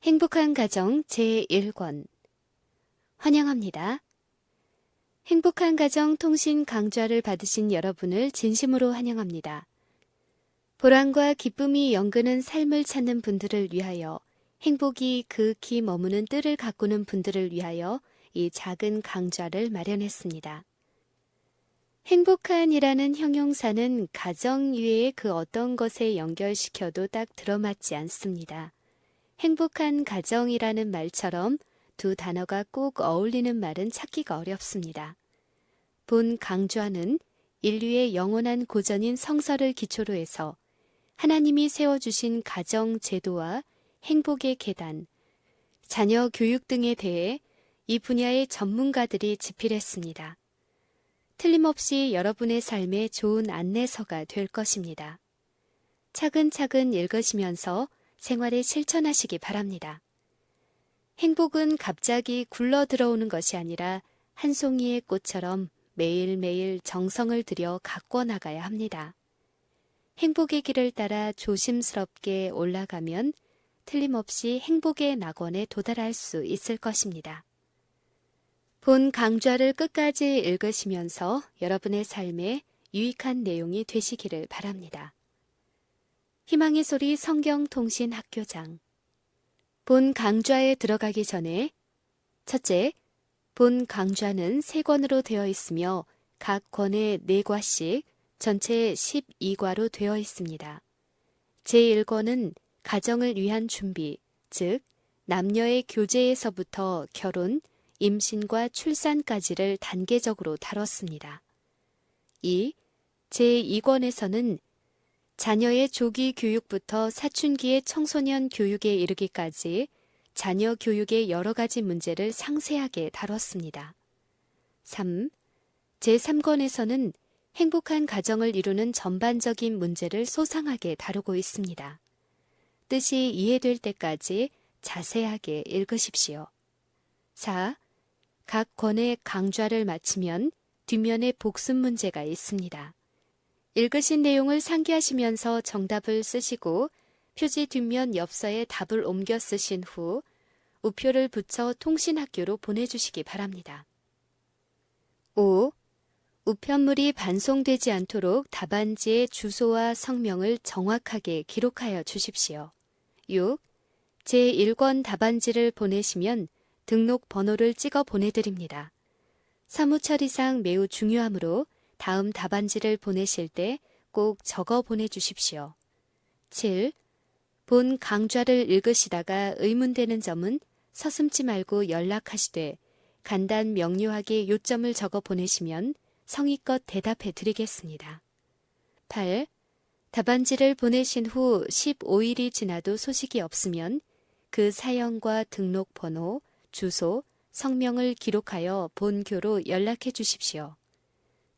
행복한 가정 제1권 환영합니다. 행복한 가정 통신 강좌를 받으신 여러분을 진심으로 환영합니다. 보람과 기쁨이 연근은 삶을 찾는 분들을 위하여, 행복이 극히 머무는 뜰을 가꾸는 분들을 위하여 이 작은 강좌를 마련했습니다. 행복한이라는 형용사는 가정 이외의 그 어떤 것에 연결시켜도 딱 들어맞지 않습니다. 행복한 가정이라는 말처럼 두 단어가 꼭 어울리는 말은 찾기가 어렵습니다. 본 강좌는 인류의 영원한 고전인 성서를 기초로 해서 하나님이 세워주신 가정 제도와 행복의 계단, 자녀 교육 등에 대해 이 분야의 전문가들이 집필했습니다. 틀림없이 여러분의 삶에 좋은 안내서가 될 것입니다. 차근차근 읽으시면서 생활에 실천하시기 바랍니다. 행복은 갑자기 굴러 들어오는 것이 아니라 한 송이의 꽃처럼 매일매일 정성을 들여 가꿔 나가야 합니다. 행복의 길을 따라 조심스럽게 올라가면 틀림없이 행복의 낙원에 도달할 수 있을 것입니다. 본 강좌를 끝까지 읽으시면서 여러분의 삶에 유익한 내용이 되시기를 바랍니다. 희망의 소리 성경통신 학교장. 본 강좌에 들어가기 전에 첫째, 본 강좌는 3권으로 되어 있으며 각 권에 4과씩 전체 12과로 되어 있습니다. 제1권은 가정을 위한 준비, 즉 남녀의 교제에서부터 결혼, 임신과 출산까지를 단계적으로 다뤘습니다. 2. 제2권에서는 자녀의 조기 교육부터 사춘기의 청소년 교육에 이르기까지 자녀 교육의 여러 가지 문제를 상세하게 다뤘습니다. 3. 제3권에서는 행복한 가정을 이루는 전반적인 문제를 소상하게 다루고 있습니다. 뜻이 이해될 때까지 자세하게 읽으십시오. 4. 각 권의 강좌를 마치면 뒷면에 복습 문제가 있습니다. 읽으신 내용을 상기하시면서 정답을 쓰시고 표지 뒷면 엽서에 답을 옮겨 쓰신 후 우표를 붙여 통신학교로 보내주시기 바랍니다. 5. 우편물이 반송되지 않도록 답안지의 주소와 성명을 정확하게 기록하여 주십시오. 6. 제1권 답안지를 보내시면 등록 번호를 찍어 보내드립니다. 사무처리상 매우 중요하므로 다음 답안지를 보내실 때 꼭 적어 보내주십시오. 7. 본 강좌를 읽으시다가 의문되는 점은 서슴지 말고 연락하시되 간단 명료하게 요점을 적어 보내시면 성의껏 대답해 드리겠습니다. 8. 답안지를 보내신 후 15일이 지나도 소식이 없으면 그 사연과 등록번호, 주소, 성명을 기록하여 본교로 연락해 주십시오.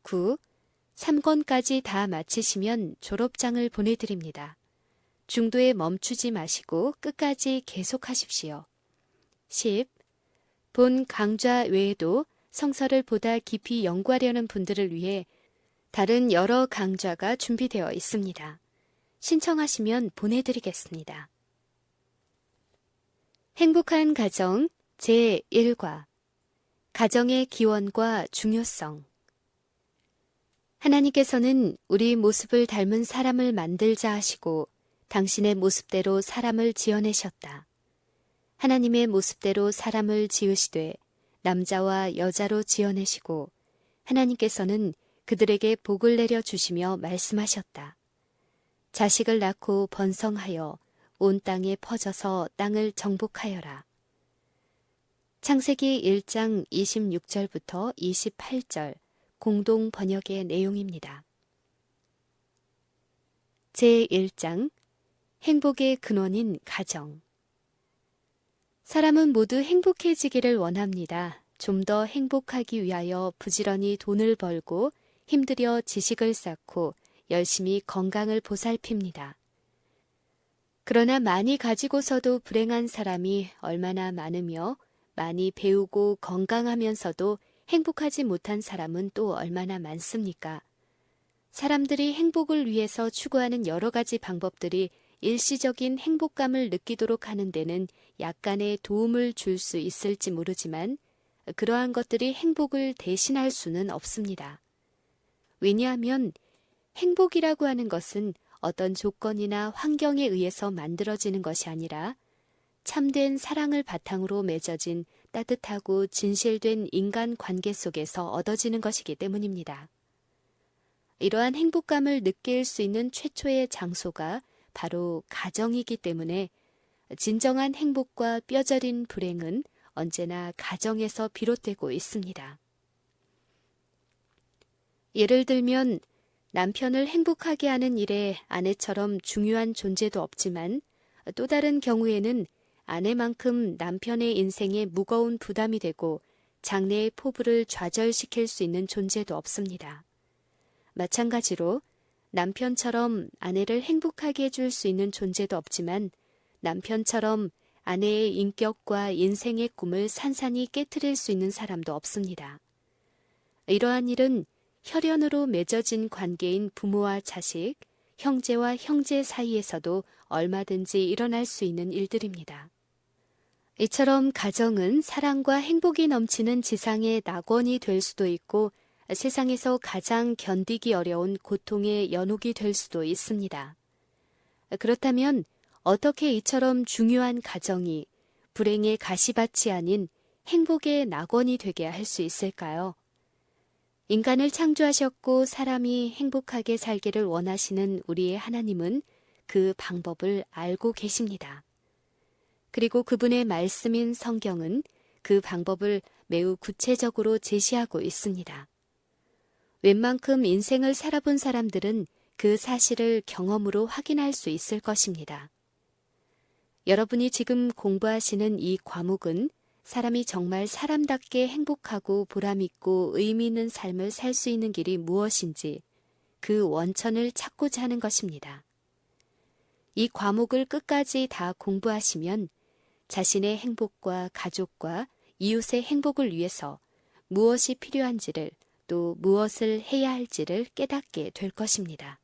9. 3권까지 다 마치시면 졸업장을 보내드립니다. 중도에 멈추지 마시고 끝까지 계속하십시오. 10. 본 강좌 외에도 성서를 보다 깊이 연구하려는 분들을 위해 다른 여러 강좌가 준비되어 있습니다. 신청하시면 보내드리겠습니다. 행복한 가정 제1과 가정의 기원과 중요성. 하나님께서는 우리 모습을 닮은 사람을 만들자 하시고 당신의 모습대로 사람을 지어내셨다. 하나님의 모습대로 사람을 지으시되 남자와 여자로 지어내시고 하나님께서는 그들에게 복을 내려 주시며 말씀하셨다. 자식을 낳고 번성하여 온 땅에 퍼져서 땅을 정복하여라. 창세기 1장 26절부터 28절 공동 번역의 내용입니다. 제1장 행복의 근원인 가정. 사람은 모두 행복해지기를 원합니다. 좀 더 행복하기 위하여 부지런히 돈을 벌고 힘들여 지식을 쌓고 열심히 건강을 보살핍니다. 그러나 많이 가지고서도 불행한 사람이 얼마나 많으며 많이 배우고 건강하면서도 행복하지 못한 사람은 또 얼마나 많습니까? 사람들이 행복을 위해서 추구하는 여러 가지 방법들이 일시적인 행복감을 느끼도록 하는 데는 약간의 도움을 줄 수 있을지 모르지만 그러한 것들이 행복을 대신할 수는 없습니다. 왜냐하면 행복이라고 하는 것은 어떤 조건이나 환경에 의해서 만들어지는 것이 아니라 참된 사랑을 바탕으로 맺어진 따뜻하고 진실된 인간 관계 속에서 얻어지는 것이기 때문입니다. 이러한 행복감을 느낄 수 있는 최초의 장소가 바로 가정이기 때문에 진정한 행복과 뼈저린 불행은 언제나 가정에서 비롯되고 있습니다. 예를 들면 남편을 행복하게 하는 일에 아내처럼 중요한 존재도 없지만 또 다른 경우에는 아내만큼 남편의 인생에 무거운 부담이 되고 장래의 포부를 좌절시킬 수 있는 존재도 없습니다. 마찬가지로 남편처럼 아내를 행복하게 해줄 수 있는 존재도 없지만 남편처럼 아내의 인격과 인생의 꿈을 산산이 깨트릴 수 있는 사람도 없습니다. 이러한 일은 혈연으로 맺어진 관계인 부모와 자식, 형제와 형제 사이에서도 얼마든지 일어날 수 있는 일들입니다. 이처럼 가정은 사랑과 행복이 넘치는 지상의 낙원이 될 수도 있고 세상에서 가장 견디기 어려운 고통의 연옥이 될 수도 있습니다. 그렇다면 어떻게 이처럼 중요한 가정이 불행의 가시밭이 아닌 행복의 낙원이 되게 할 수 있을까요? 인간을 창조하셨고 사람이 행복하게 살기를 원하시는 우리의 하나님은 그 방법을 알고 계십니다. 그리고 그분의 말씀인 성경은 그 방법을 매우 구체적으로 제시하고 있습니다. 웬만큼 인생을 살아본 사람들은 그 사실을 경험으로 확인할 수 있을 것입니다. 여러분이 지금 공부하시는 이 과목은 사람이 정말 사람답게 행복하고 보람있고 의미 있는 삶을 살 수 있는 길이 무엇인지 그 원천을 찾고자 하는 것입니다. 이 과목을 끝까지 다 공부하시면 자신의 행복과 가족과 이웃의 행복을 위해서 무엇이 필요한지를 또 무엇을 해야 할지를 깨닫게 될 것입니다.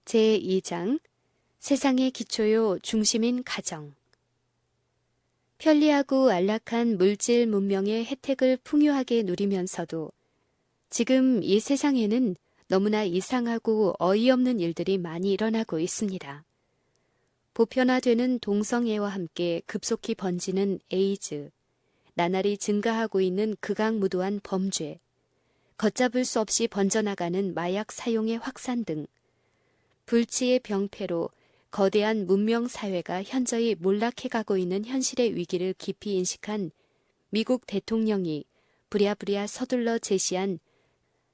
제2장 세상의 기초요 중심인 가정. 편리하고 안락한 물질 문명의 혜택을 풍요하게 누리면서도 지금 이 세상에는 너무나 이상하고 어이없는 일들이 많이 일어나고 있습니다. 보편화되는 동성애와 함께 급속히 번지는 에이즈, 나날이 증가하고 있는 극악무도한 범죄, 걷잡을 수 없이 번져나가는 마약 사용의 확산 등 불치의 병폐로 거대한 문명사회가 현저히 몰락해가고 있는 현실의 위기를 깊이 인식한 미국 대통령이 부랴부랴 서둘러 제시한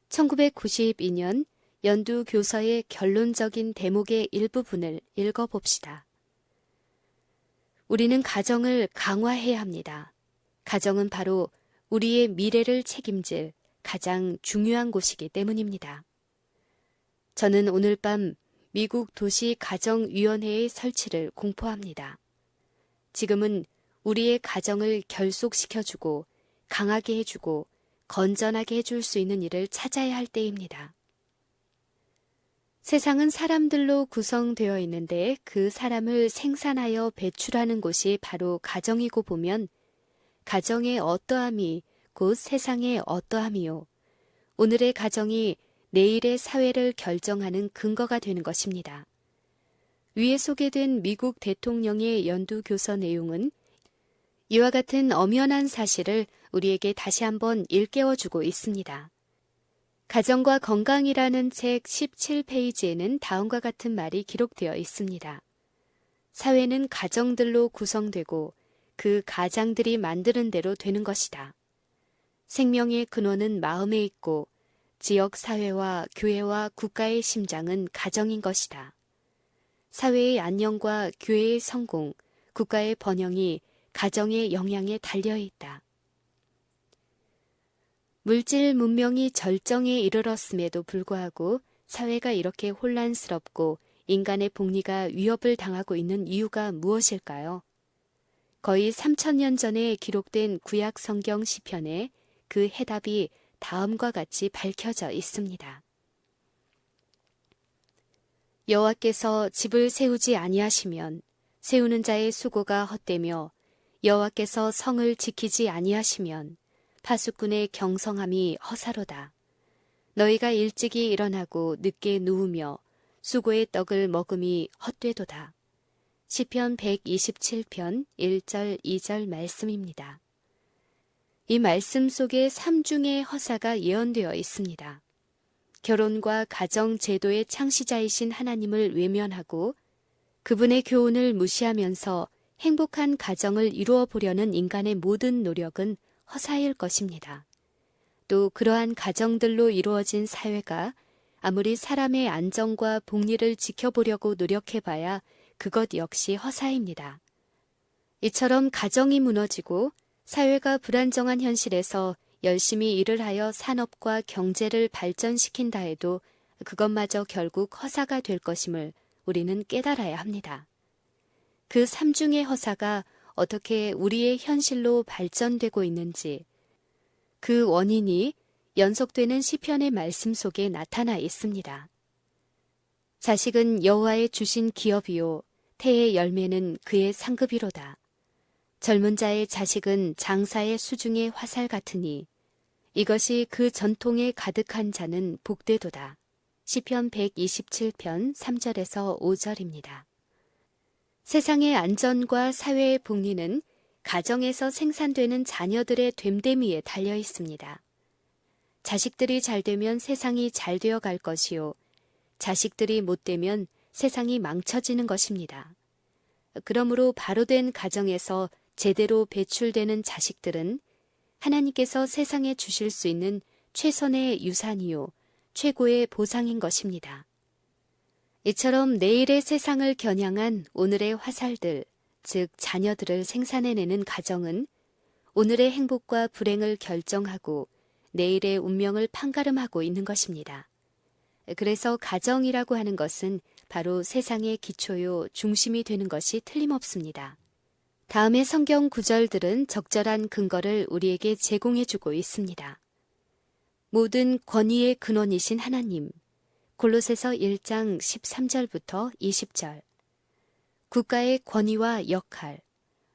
1992년 연두 교서의 결론적인 대목의 일부분을 읽어봅시다. 우리는 가정을 강화해야 합니다. 가정은 바로 우리의 미래를 책임질 가장 중요한 곳이기 때문입니다. 저는 오늘 밤 미국 도시가정위원회의 설치를 공포합니다. 지금은 우리의 가정을 결속시켜주고 강하게 해주고 건전하게 해줄 수 있는 일을 찾아야 할 때입니다. 세상은 사람들로 구성되어 있는데 그 사람을 생산하여 배출하는 곳이 바로 가정이고 보면 가정의 어떠함이 곧 세상의 어떠함이요. 오늘의 가정이 내일의 사회를 결정하는 근거가 되는 것입니다. 위에 소개된 미국 대통령의 연두 교서 내용은 이와 같은 엄연한 사실을 우리에게 다시 한번 일깨워주고 있습니다. 가정과 건강이라는 책 17페이지에는 다음과 같은 말이 기록되어 있습니다. 사회는 가정들로 구성되고 그 가장들이 만드는 대로 되는 것이다. 생명의 근원은 마음에 있고 지역 사회와 교회와 국가의 심장은 가정인 것이다. 사회의 안녕과 교회의 성공, 국가의 번영이 가정의 영향에 달려 있다. 물질 문명이 절정에 이르렀음에도 불구하고 사회가 이렇게 혼란스럽고 인간의 복리가 위협을 당하고 있는 이유가 무엇일까요? 거의 3000년 전에 기록된 구약 성경 시편에 그 해답이 다음과 같이 밝혀져 있습니다. 여호와께서 집을 세우지 아니하시면 세우는 자의 수고가 헛되며 여호와께서 성을 지키지 아니하시면 파수꾼의 경성함이 허사로다. 너희가 일찍이 일어나고 늦게 누우며 수고의 떡을 먹음이 헛되도다. 시편 127편 1절 2절 말씀입니다. 이 말씀 속에 삼중의 허사가 예언되어 있습니다. 결혼과 가정 제도의 창시자이신 하나님을 외면하고 그분의 교훈을 무시하면서 행복한 가정을 이루어 보려는 인간의 모든 노력은 허사일 것입니다. 또 그러한 가정들로 이루어진 사회가 아무리 사람의 안정과 복리를 지켜보려고 노력해봐야 그것 역시 허사입니다. 이처럼 가정이 무너지고 사회가 불안정한 현실에서 열심히 일을 하여 산업과 경제를 발전시킨다 해도 그것마저 결국 허사가 될 것임을 우리는 깨달아야 합니다. 그 삼중의 허사가 어떻게 우리의 현실로 발전되고 있는지, 그 원인이 연속되는 시편의 말씀 속에 나타나 있습니다. 자식은 여호와의 주신 기업이요 태의 열매는 그의 상급이로다. 젊은 자의 자식은 장사의 수중의 화살 같으니 이것이 그 전통에 가득한 자는 복되도다. 시편 127편 3절에서 5절입니다. 세상의 안전과 사회의 복리는 가정에서 생산되는 자녀들의 됨됨이에 달려 있습니다. 자식들이 잘 되면 세상이 잘 되어 갈 것이요. 자식들이 못 되면 세상이 망쳐지는 것입니다. 그러므로 바로된 가정에서 제대로 배출되는 자식들은 하나님께서 세상에 주실 수 있는 최선의 유산이요, 최고의 보상인 것입니다. 이처럼 내일의 세상을 겨냥한 오늘의 화살들, 즉 자녀들을 생산해내는 가정은 오늘의 행복과 불행을 결정하고 내일의 운명을 판가름하고 있는 것입니다. 그래서 가정이라고 하는 것은 바로 세상의 기초요, 중심이 되는 것이 틀림없습니다. 다음의 성경 구절들은 적절한 근거를 우리에게 제공해주고 있습니다. 모든 권위의 근원이신 하나님, 골로새서 1장 13절부터 20절, 국가의 권위와 역할,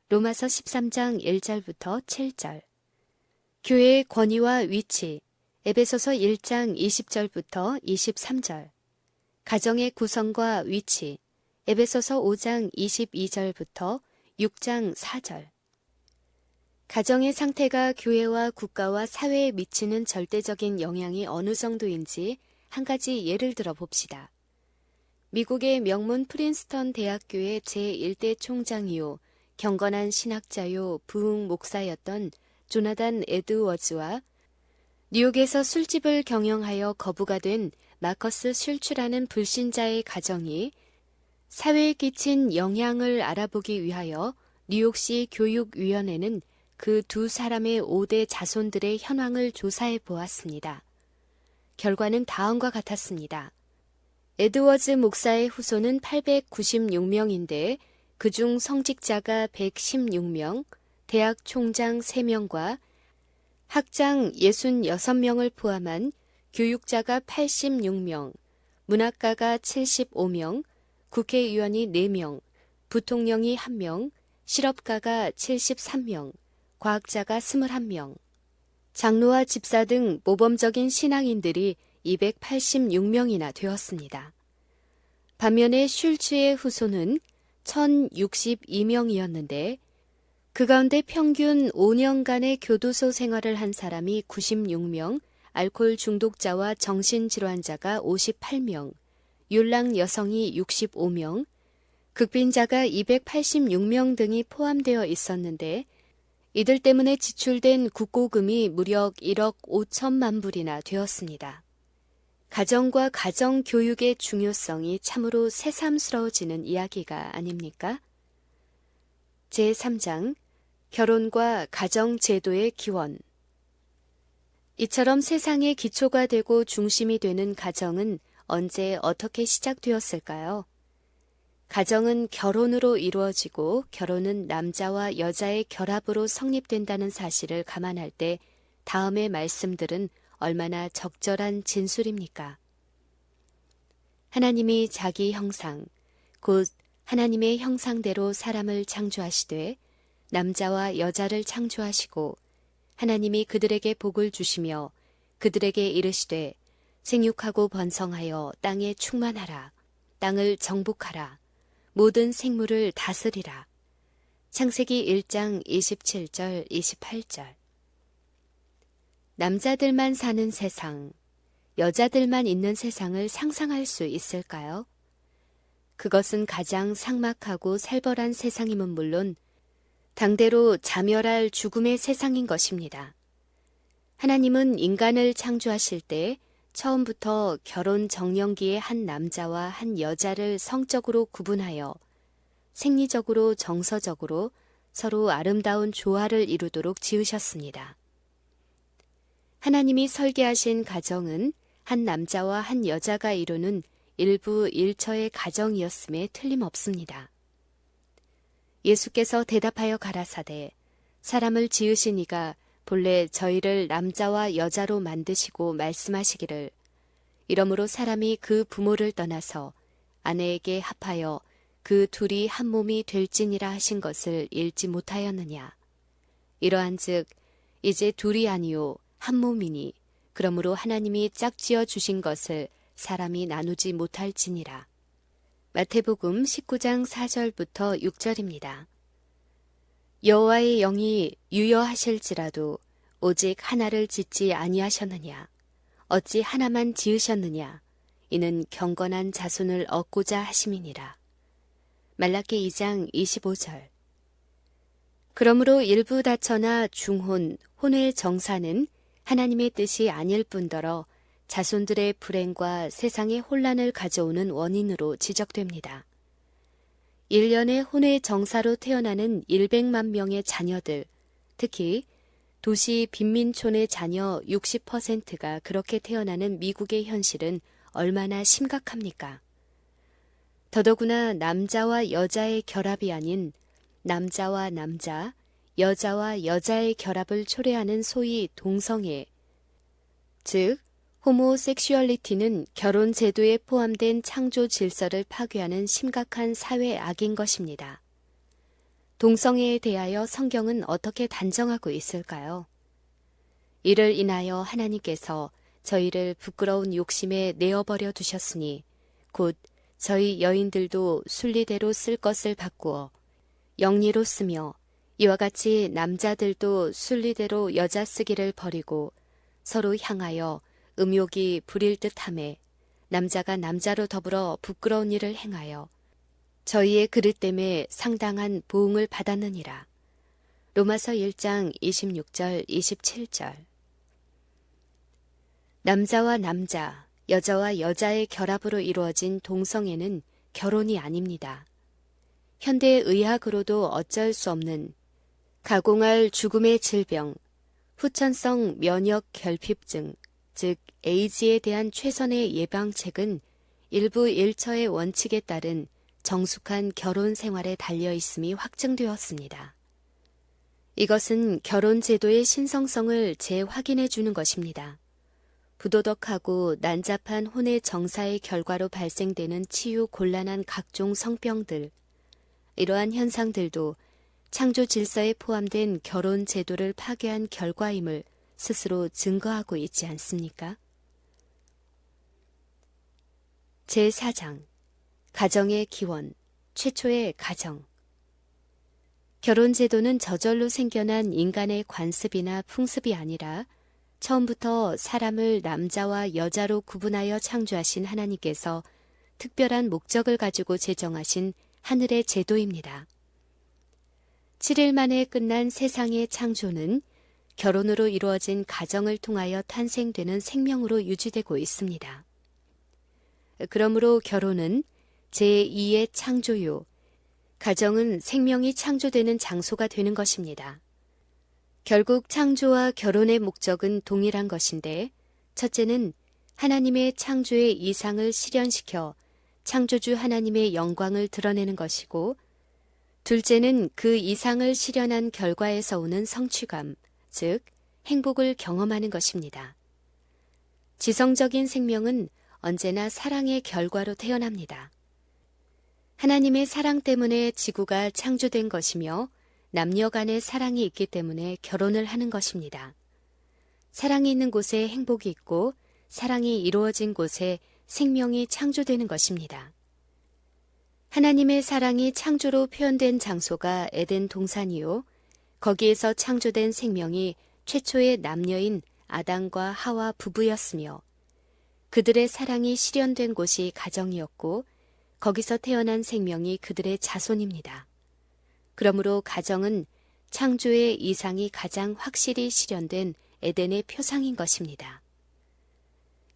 로마서 13장 1절부터 7절, 교회의 권위와 위치, 에베소서 1장 20절부터 23절, 가정의 구성과 위치, 에베소서 5장 22절부터 6장 4절. 가정의 상태가 교회와 국가와 사회에 미치는 절대적인 영향이 어느 정도인지 한 가지 예를 들어 봅시다. 미국의 명문 프린스턴 대학교의 제1대 총장이요, 경건한 신학자요, 부흥 목사였던 조나단 에드워즈와 뉴욕에서 술집을 경영하여 거부가 된 마커스 슐츠라는 불신자의 가정이 사회에 끼친 영향을 알아보기 위하여 뉴욕시 교육위원회는 그 두 사람의 5대 자손들의 현황을 조사해 보았습니다. 결과는 다음과 같았습니다. 에드워즈 목사의 후손은 896명인데 그중 성직자가 116명, 대학 총장 3명과 학장 66명을 포함한 교육자가 86명, 문학가가 75명, 국회의원이 4명, 부통령이 1명, 실업가가 73명, 과학자가 21명, 장로와 집사 등 모범적인 신앙인들이 286명이나 되었습니다. 반면에 슐츠의 후손은 1062명이었는데 그 가운데 평균 5년간의 교도소 생활을 한 사람이 96명, 알코올 중독자와 정신질환자가 58명, 율랑 여성이 65명, 극빈자가 286명 등이 포함되어 있었는데 이들 때문에 지출된 국고금이 무려 1억 5천만 불이나 되었습니다. 가정과 가정교육의 중요성이 참으로 새삼스러워지는 이야기가 아닙니까? 제3장 결혼과 가정제도의 기원. 이처럼 세상의 기초가 되고 중심이 되는 가정은 언제 어떻게 시작되었을까요? 가정은 결혼으로 이루어지고 결혼은 남자와 여자의 결합으로 성립된다는 사실을 감안할 때 다음의 말씀들은 얼마나 적절한 진술입니까? 하나님이 자기 형상, 곧 하나님의 형상대로 사람을 창조하시되 남자와 여자를 창조하시고 하나님이 그들에게 복을 주시며 그들에게 이르시되 생육하고 번성하여 땅에 충만하라. 땅을 정복하라. 모든 생물을 다스리라. 창세기 1장 27절 28절. 남자들만 사는 세상, 여자들만 있는 세상을 상상할 수 있을까요? 그것은 가장 삭막하고 살벌한 세상임은 물론 당대로 자멸할 죽음의 세상인 것입니다. 하나님은 인간을 창조하실 때 처음부터 결혼 정년기에 한 남자와 한 여자를 성적으로 구분하여 생리적으로 정서적으로 서로 아름다운 조화를 이루도록 지으셨습니다. 하나님이 설계하신 가정은 한 남자와 한 여자가 이루는 일부 일처의 가정이었음에 틀림없습니다. 예수께서 대답하여 가라사대 사람을 지으신 이가 본래 저희를 남자와 여자로 만드시고 말씀하시기를 이러므로 사람이 그 부모를 떠나서 아내에게 합하여 그 둘이 한 몸이 될지니라 하신 것을 읽지 못하였느냐. 이러한즉 이제 둘이 아니요 한 몸이니 그러므로 하나님이 짝지어 주신 것을 사람이 나누지 못할지니라. 마태복음 19장 4절부터 6절입니다. 여호와의 영이 유여하실지라도 오직 하나를 짓지 아니하셨느냐. 어찌 하나만 지으셨느냐. 이는 경건한 자손을 얻고자 하심이니라. 말라기 2장 25절. 그러므로 일부 다처나 중혼, 혼외 정사는 하나님의 뜻이 아닐 뿐더러 자손들의 불행과 세상의 혼란을 가져오는 원인으로 지적됩니다. 1년에 혼외 정사로 태어나는 100만 명의 자녀들, 특히 도시 빈민촌의 자녀 60%가 그렇게 태어나는 미국의 현실은 얼마나 심각합니까? 더더구나 남자와 여자의 결합이 아닌 남자와 남자, 여자와 여자의 결합을 초래하는 소위 동성애, 즉 호모섹슈얼리티는 결혼 제도에 포함된 창조 질서를 파괴하는 심각한 사회 악인 것입니다. 동성애에 대하여 성경은 어떻게 단정하고 있을까요? 이를 인하여 하나님께서 저희를 부끄러운 욕심에 내어버려 두셨으니 곧 저희 여인들도 순리대로 쓸 것을 바꾸어 영리로 쓰며 이와 같이 남자들도 순리대로 여자 쓰기를 버리고 서로 향하여 음욕이 부릴 듯하매 남자가 남자로 더불어 부끄러운 일을 행하여 저희의 그릇 때문에 상당한 보응을 받았느니라. 로마서 1장 26절 27절. 남자와 남자, 여자와 여자의 결합으로 이루어진 동성애는 결혼이 아닙니다. 현대의학으로도 어쩔 수 없는 가공할 죽음의 질병, 후천성 면역 결핍증, 즉 에이즈에 대한 최선의 예방책은 일부 일처의 원칙에 따른 정숙한 결혼 생활에 달려 있음이 확증되었습니다. 이것은 결혼 제도의 신성성을 재확인해 주는 것입니다. 부도덕하고 난잡한 혼의 정사의 결과로 발생되는 치유 곤란한 각종 성병들, 이러한 현상들도 창조 질서에 포함된 결혼 제도를 파괴한 결과임을 스스로 증거하고 있지 않습니까? 제4장 가정의 기원, 최초의 가정. 결혼 제도는 저절로 생겨난 인간의 관습이나 풍습이 아니라 처음부터 사람을 남자와 여자로 구분하여 창조하신 하나님께서 특별한 목적을 가지고 제정하신 하늘의 제도입니다. 7일 만에 끝난 세상의 창조는 결혼으로 이루어진 가정을 통하여 탄생되는 생명으로 유지되고 있습니다. 그러므로 결혼은 제2의 창조요, 가정은 생명이 창조되는 장소가 되는 것입니다. 결국 창조와 결혼의 목적은 동일한 것인데, 첫째는 하나님의 창조의 이상을 실현시켜 창조주 하나님의 영광을 드러내는 것이고, 둘째는 그 이상을 실현한 결과에서 오는 성취감, 즉 행복을 경험하는 것입니다. 지성적인 생명은 언제나 사랑의 결과로 태어납니다. 하나님의 사랑 때문에 지구가 창조된 것이며 남녀 간의 사랑이 있기 때문에 결혼을 하는 것입니다. 사랑이 있는 곳에 행복이 있고 사랑이 이루어진 곳에 생명이 창조되는 것입니다. 하나님의 사랑이 창조로 표현된 장소가 에덴 동산이요. 거기에서 창조된 생명이 최초의 남녀인 아담과 하와 부부였으며 그들의 사랑이 실현된 곳이 가정이었고 거기서 태어난 생명이 그들의 자손입니다. 그러므로 가정은 창조의 이상이 가장 확실히 실현된 에덴의 표상인 것입니다.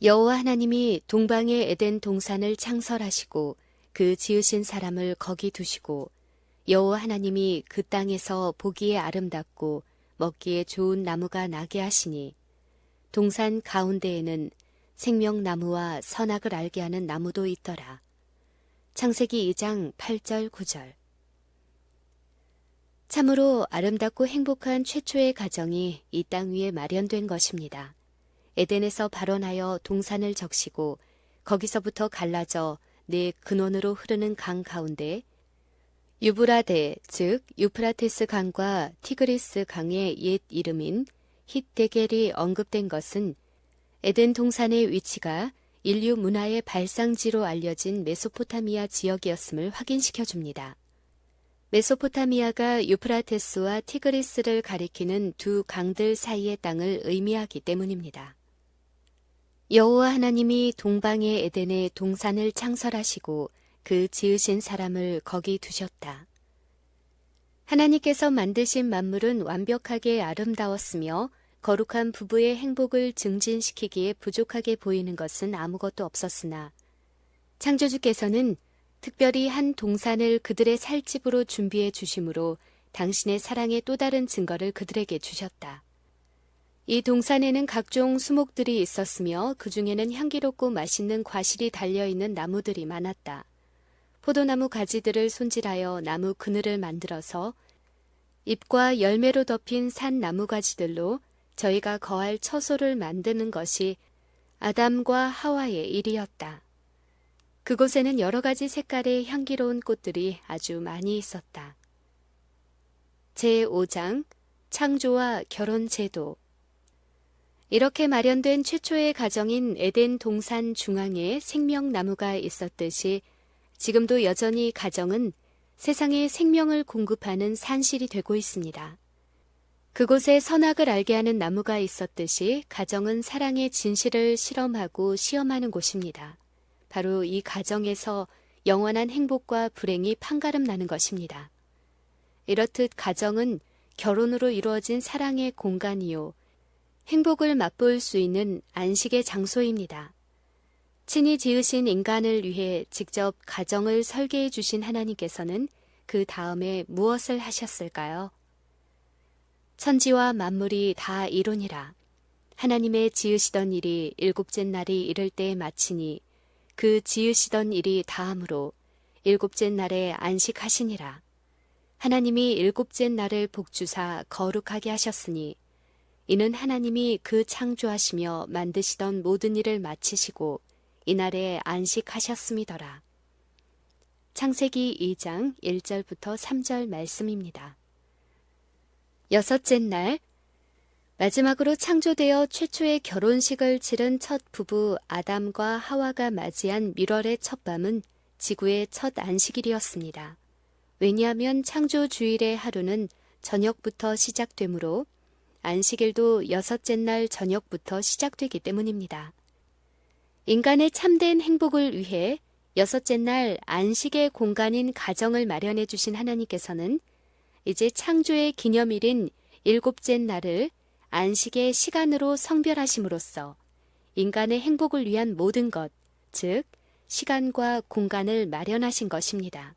여호와 하나님이 동방의 에덴 동산을 창설하시고 그 지으신 사람을 거기 두시고 여호와 하나님이 그 땅에서 보기에 아름답고 먹기에 좋은 나무가 나게 하시니 동산 가운데에는 생명나무와 선악을 알게 하는 나무도 있더라. 창세기 2장 8절 9절. 참으로 아름답고 행복한 최초의 가정이 이 땅 위에 마련된 것입니다. 에덴에서 발원하여 동산을 적시고 거기서부터 갈라져 네 근원으로 흐르는 강 가운데 유브라데 즉 유프라테스 강과 티그리스 강의 옛 이름인 힛데겔이 언급된 것은 에덴 동산의 위치가 인류 문화의 발상지로 알려진 메소포타미아 지역이었음을 확인시켜 줍니다. 메소포타미아가 유프라테스와 티그리스를 가리키는 두 강들 사이의 땅을 의미하기 때문입니다. 여호와 하나님이 동방의 에덴에 동산을 창설하시고 그 지으신 사람을 거기 두셨다. 하나님께서 만드신 만물은 완벽하게 아름다웠으며 거룩한 부부의 행복을 증진시키기에 부족하게 보이는 것은 아무것도 없었으나 창조주께서는 특별히 한 동산을 그들의 살 집으로 준비해 주심으로 당신의 사랑의 또 다른 증거를 그들에게 주셨다. 이 동산에는 각종 수목들이 있었으며 그 중에는 향기롭고 맛있는 과실이 달려있는 나무들이 많았다. 포도나무 가지들을 손질하여 나무 그늘을 만들어서 잎과 열매로 덮인 산 나무가지들로 저희가 거할 처소를 만드는 것이 아담과 하와의 일이었다. 그곳에는 여러 가지 색깔의 향기로운 꽃들이 아주 많이 있었다. 제5장 창조와 결혼 제도. 이렇게 마련된 최초의 가정인 에덴 동산 중앙에 생명나무가 있었듯이 지금도 여전히 가정은 세상에 생명을 공급하는 산실이 되고 있습니다. 그곳에 선악을 알게 하는 나무가 있었듯이 가정은 사랑의 진실을 실험하고 시험하는 곳입니다. 바로 이 가정에서 영원한 행복과 불행이 판가름 나는 것입니다. 이렇듯 가정은 결혼으로 이루어진 사랑의 공간이요. 행복을 맛볼 수 있는 안식의 장소입니다. 친히 지으신 인간을 위해 직접 가정을 설계해 주신 하나님께서는 그 다음에 무엇을 하셨을까요? 천지와 만물이 다 이루니라. 하나님의 지으시던 일이 일곱째 날이 이를 때에 마치니 그 지으시던 일이 다함으로 일곱째 날에 안식하시니라. 하나님이 일곱째 날을 복주사 거룩하게 하셨으니 이는 하나님이 그 창조하시며 만드시던 모든 일을 마치시고 이날에 안식하셨음이더라. 창세기 2장 1절부터 3절 말씀입니다. 여섯째 날, 마지막으로 창조되어 최초의 결혼식을 치른 첫 부부 아담과 하와가 맞이한 밀월의 첫 밤은 지구의 첫 안식일이었습니다. 왜냐하면 창조 주일의 하루는 저녁부터 시작되므로 안식일도 여섯째 날 저녁부터 시작되기 때문입니다. 인간의 참된 행복을 위해 여섯째 날 안식의 공간인 가정을 마련해 주신 하나님께서는 이제 창조의 기념일인 일곱째 날을 안식의 시간으로 성별하심으로써 인간의 행복을 위한 모든 것, 즉 시간과 공간을 마련하신 것입니다.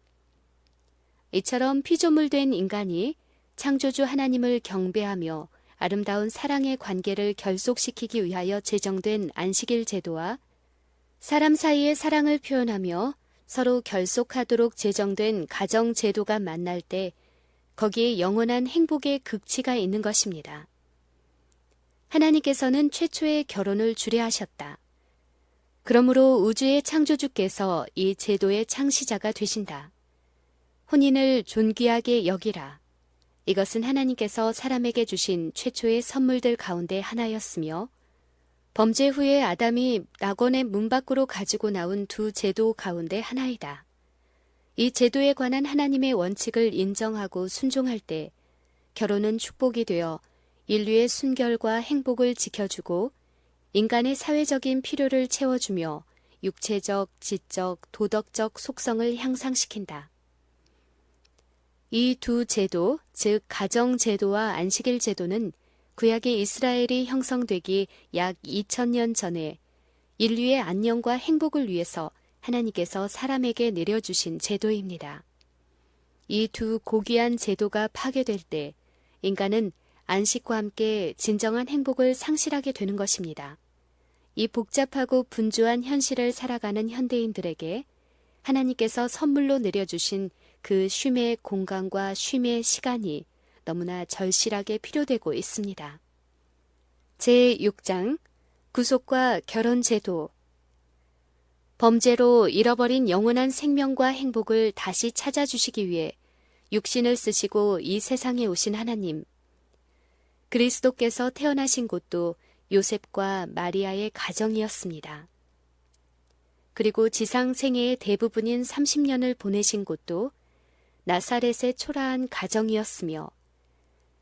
이처럼 피조물된 인간이 창조주 하나님을 경배하며 아름다운 사랑의 관계를 결속시키기 위하여 제정된 안식일 제도와 사람 사이의 사랑을 표현하며 서로 결속하도록 제정된 가정 제도가 만날 때 거기에 영원한 행복의 극치가 있는 것입니다. 하나님께서는 최초의 결혼을 주례하셨다. 그러므로 우주의 창조주께서 이 제도의 창시자가 되신다. 혼인을 존귀하게 여기라. 이것은 하나님께서 사람에게 주신 최초의 선물들 가운데 하나였으며 범죄 후에 아담이 낙원의 문 밖으로 가지고 나온 두 제도 가운데 하나이다. 이 제도에 관한 하나님의 원칙을 인정하고 순종할 때 결혼은 축복이 되어 인류의 순결과 행복을 지켜주고 인간의 사회적인 필요를 채워주며 육체적, 지적, 도덕적 속성을 향상시킨다. 이 두 제도, 즉 가정제도와 안식일 제도는 구약의 이스라엘이 형성되기 약 2000년 전에 인류의 안녕과 행복을 위해서 하나님께서 사람에게 내려주신 제도입니다. 이 두 고귀한 제도가 파괴될 때 인간은 안식과 함께 진정한 행복을 상실하게 되는 것입니다. 이 복잡하고 분주한 현실을 살아가는 현대인들에게 하나님께서 선물로 내려주신 그 쉼의 공간과 쉼의 시간이 너무나 절실하게 필요되고 있습니다. 제6장 구속과 결혼제도. 범죄로 잃어버린 영원한 생명과 행복을 다시 찾아주시기 위해 육신을 쓰시고 이 세상에 오신 하나님. 그리스도께서 태어나신 곳도 요셉과 마리아의 가정이었습니다. 그리고 지상 생애의 대부분인 30년을 보내신 곳도 나사렛의 초라한 가정이었으며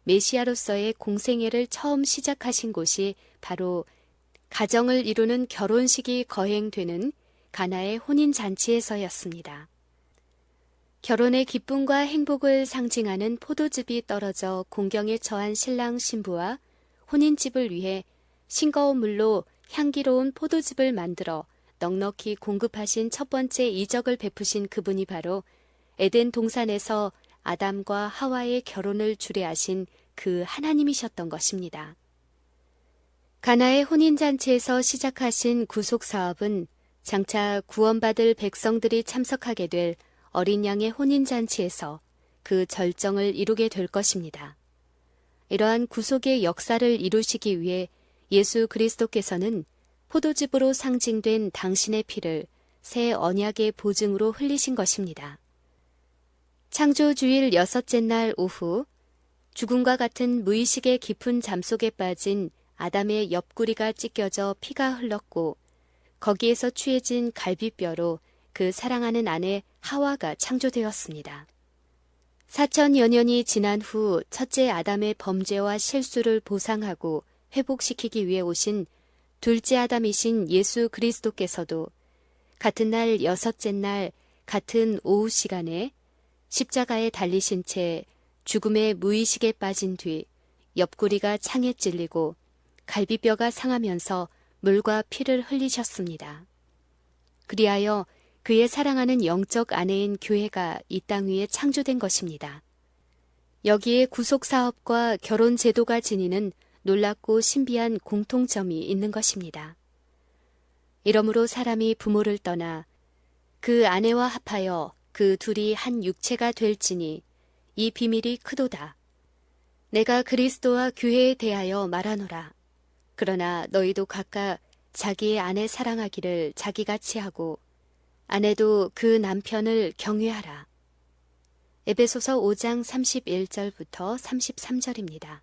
메시아로서의 공생애를 처음 시작하신 곳이 바로 가정을 이루는 결혼식이 거행되는 가나의 혼인잔치에서였습니다. 결혼의 기쁨과 행복을 상징하는 포도즙이 떨어져 공경에 처한 신랑 신부와 혼인집을 위해 싱거운 물로 향기로운 포도즙을 만들어 넉넉히 공급하신 첫 번째 이적을 베푸신 그분이 바로 에덴 동산에서 아담과 하와의 결혼을 주례하신 그 하나님이셨던 것입니다. 가나의 혼인잔치에서 시작하신 구속사업은 장차 구원받을 백성들이 참석하게 될 어린 양의 혼인잔치에서 그 절정을 이루게 될 것입니다. 이러한 구속의 역사를 이루시기 위해 예수 그리스도께서는 포도즙으로 상징된 당신의 피를 새 언약의 보증으로 흘리신 것입니다. 창조주일 6째 날 오후 죽음과 같은 무의식의 깊은 잠 속에 빠진 아담의 옆구리가 찢겨져 피가 흘렀고 거기에서 취해진 갈비뼈로 그 사랑하는 아내 하와가 창조되었습니다. 4000여 년이 지난 후 첫째 아담의 범죄와 실수를 보상하고 회복시키기 위해 오신 둘째 아담이신 예수 그리스도께서도 같은 날 6째 날 같은 오후 시간에 십자가에 달리신 채 죽음의 무의식에 빠진 뒤 옆구리가 창에 찔리고 갈비뼈가 상하면서 물과 피를 흘리셨습니다. 그리하여 그의 사랑하는 영적 아내인 교회가 이 땅 위에 창조된 것입니다. 여기에 구속사업과 결혼제도가 지니는 놀랍고 신비한 공통점이 있는 것입니다. 이러므로 사람이 부모를 떠나 그 아내와 합하여 그 둘이 한 육체가 될지니 이 비밀이 크도다. 내가 그리스도와 교회에 대하여 말하노라. 그러나 너희도 각각 자기의 아내 사랑하기를 자기같이 하고 아내도 그 남편을 경외하라. 에베소서 5장 31절부터 33절입니다.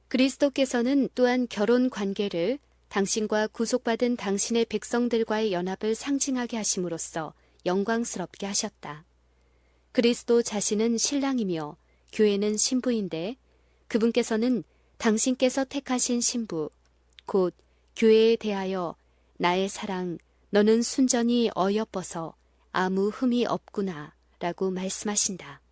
그리스도께서는 또한 결혼 관계를 당신과 구속받은 당신의 백성들과의 연합을 상징하게 하심으로써 영광스럽게 하셨다. 그리스도 자신은 신랑이며 교회는 신부인데 그분께서는 당신께서 택하신 신부, 곧 교회에 대하여 나의 사랑, 너는 순전히 어여뻐서 아무 흠이 없구나 라고 말씀하신다.